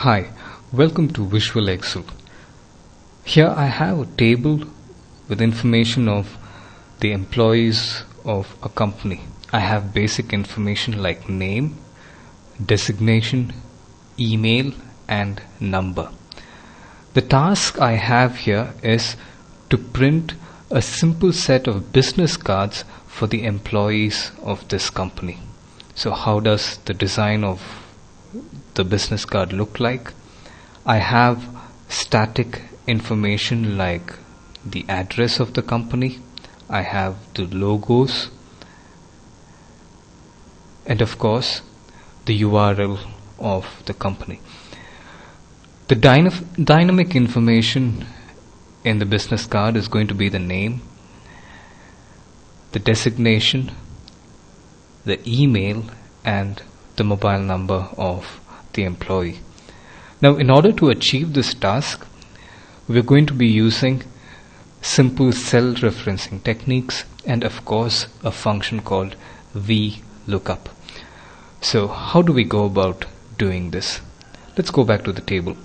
Hi, welcome to VisualExcel. Here I have a table with information of the employees of a company. I have basic information like name, designation, email and number. The task I have here is to print a simple set of business cards for the employees of this company. So how does the design of the business card look like? I have static information like the address of the company, I have the logos, and of course the URL of the company. The dynamic information in the business card is going to be the name, the designation, the email and the mobile number of the employee. Now, in order to achieve this task, we're going to be using simple cell referencing techniques and of course a function called VLOOKUP. So how do we go about doing this? Let's go back to the table.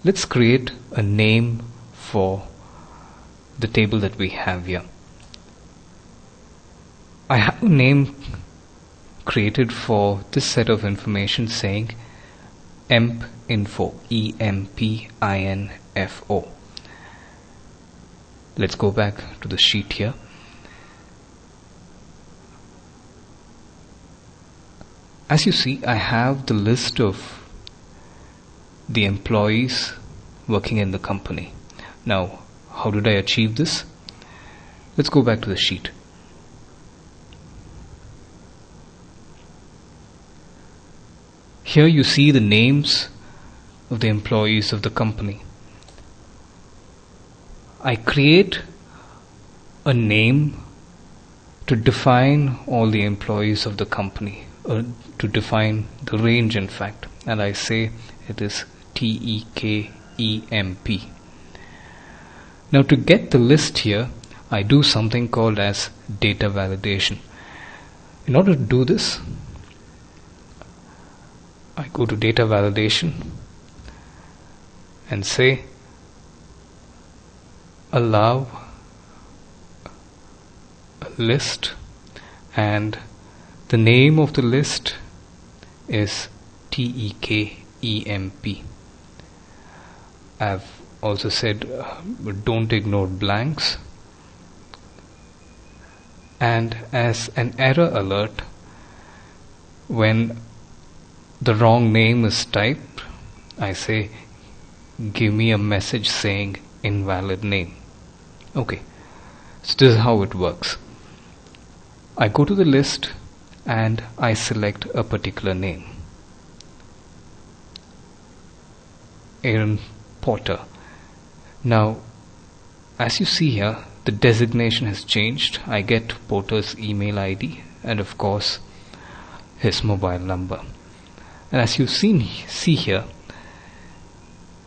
Let's create a name for the table that we have here. I have a name created for this set of information saying empinfo, EMPINFO. Let's go back to the sheet here. As you see, I have the list of the employees working in the company. Now, how did I achieve this? Let's go back to the sheet. Here you see the names of the employees of the company. I create a name to define all the employees of the company, to define the range in fact, and I say it is TEKEMP. Now to get the list here, I do something called as data validation. In order to do this, I go to data validation and say allow a list, and the name of the list is TEKEMP. I've also said don't ignore blanks, and as an error alert, when the wrong name is typed, I say give me a message saying invalid name. Okay, so this is how it works. I go to the list and I select a particular name, Aaron Porter. Now as you see here, the designation has changed. I get Porter's email ID and of course his mobile number. And as you see here,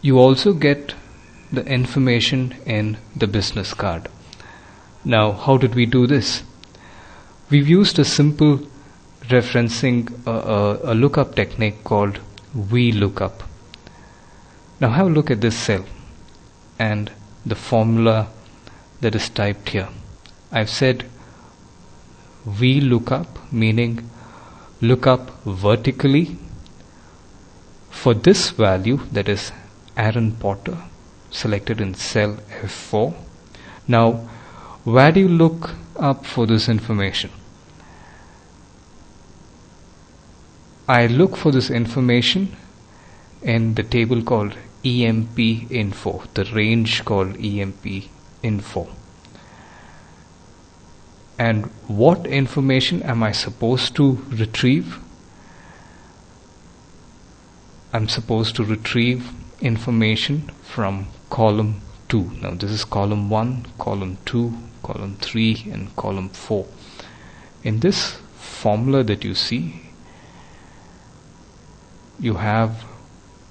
you also get the information in the business card. Now, how did we do this? We've used a simple referencing, a lookup technique called VLOOKUP. Now have a look at this cell and the formula that is typed here. I've said VLOOKUP, meaning look up vertically for this value, that is Aaron Porter, selected in cell F4. Now where do you look up for this information? I look for this information in the table called EMPINFO, the range called EMPINFO. And what information am I supposed to retrieve? I'm supposed to retrieve information from column 2. Now this is column 1, column 2, column 3 and column 4. In this formula that you see, you have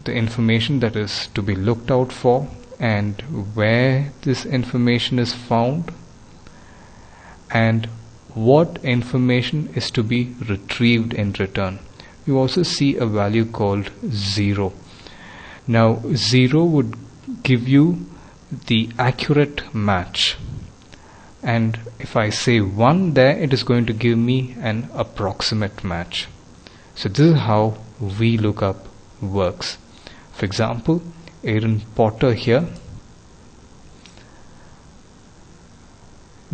the information that is to be looked out for and where this information is found and what information is to be retrieved in return. you also see a value called 0. Now 0 would give you the accurate match, and if I say 1 there, it is going to give me an approximate match. So this is how VLOOKUP works. For example, Aaron Potter here,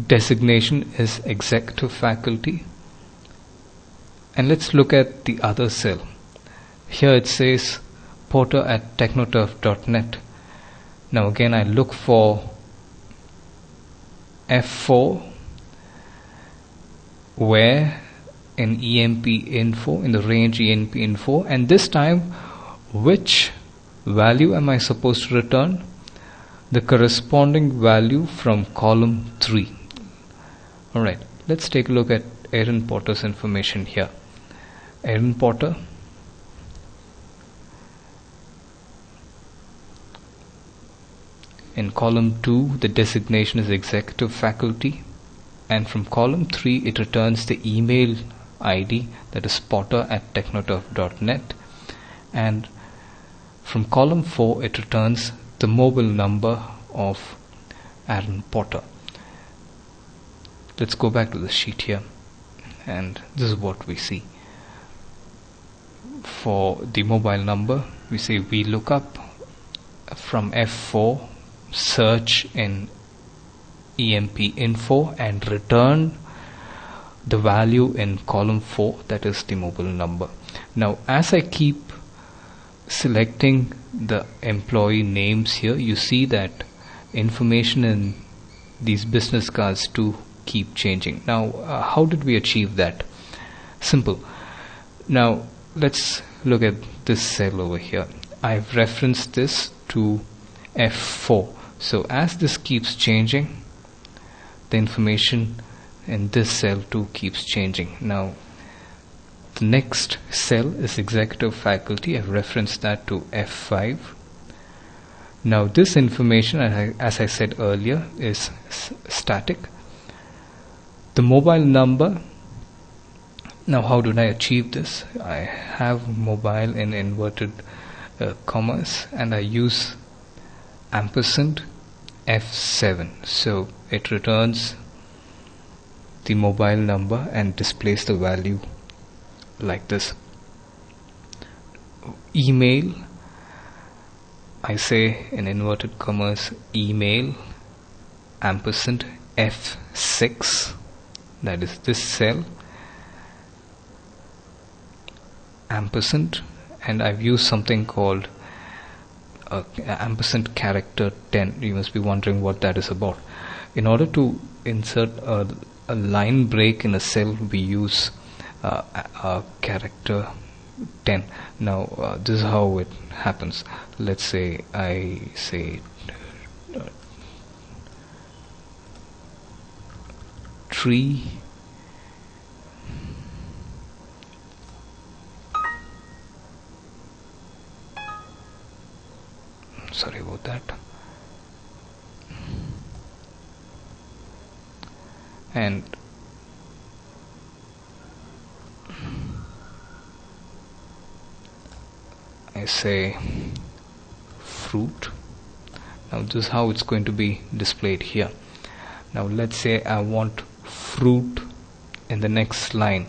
designation is executive faculty, and let's look at the other cell. Here it says Potter@technoturf.net. Now again I look for F4, where in EMP info, in the range EMP info, and this time which value am I supposed to return? The corresponding value from column 3. Alright, let's take a look at Aaron Potter's information here. Aaron Potter, in column 2 the designation is executive faculty, and from column 3 it returns the email ID, that is Potter@technoturf.net, and from column 4 it returns the mobile number of Aaron Potter. Let's go back to the sheet here, and this is what we see. For the mobile number, we say VLOOKUP from F4, search in EMP info, and return the value in column 4, that is the mobile number. Now as I keep selecting the employee names here, you see that information in these business cards too keep changing. Now how did we achieve that? Simple. Now let's look at this cell over here. I've referenced this to F4. So as this keeps changing, the information in this cell too keeps changing. Now the next cell is executive faculty. I've referenced that to F5. Now this information, as I said earlier, is static. The mobile number, now how did I achieve this? I have mobile in inverted commas, and I use ampersand F7, so it returns the mobile number and displays the value like this. Email, I say in inverted commas email ampersand F6, that is this cell, ampersand, and I've used something called ampersand character 10. You must be wondering what that is about. In order to insert a line break in a cell, we use a character 10. Now this is how it happens. Let's say I say tree sorry about that, and I say fruit. Now this is how it's going to be displayed here. Now let's say I want fruit in the next line.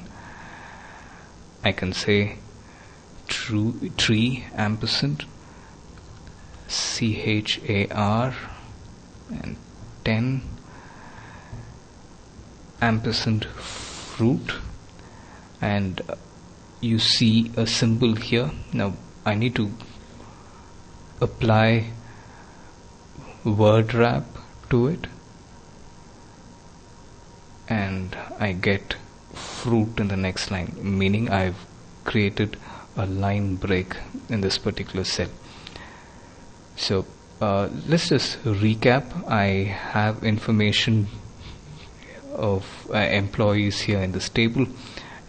I can say tree ampersand CHAR and 10 ampersand fruit, and you see a symbol here. Now I need to apply word wrap to it, and I get fruit in the next line, meaning I've created a line break in this particular cell. So let's just recap. I have information of employees here in this table,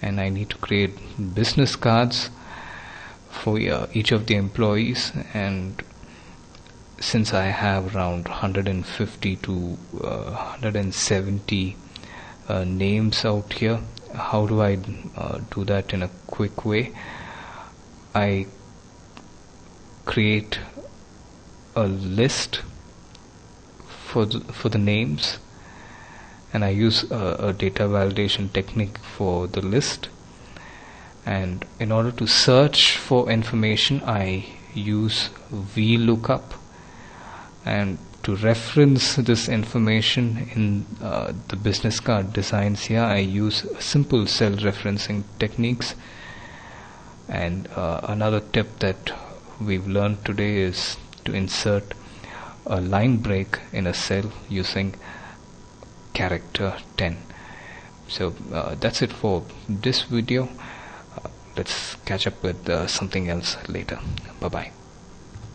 and I need to create business cards for each of the employees, and since I have around 150 to 170 names out here, how do I do that in a quick way? I create a list for the names, and I use a data validation technique for the list. And in order to search for information, I use VLOOKUP, and to reference this information in the business card designs here, I use simple cell referencing techniques. And another tip that we've learned today is to insert a line break in a cell using character 10. So that's it for this video. Let's catch up with something else later. Bye bye.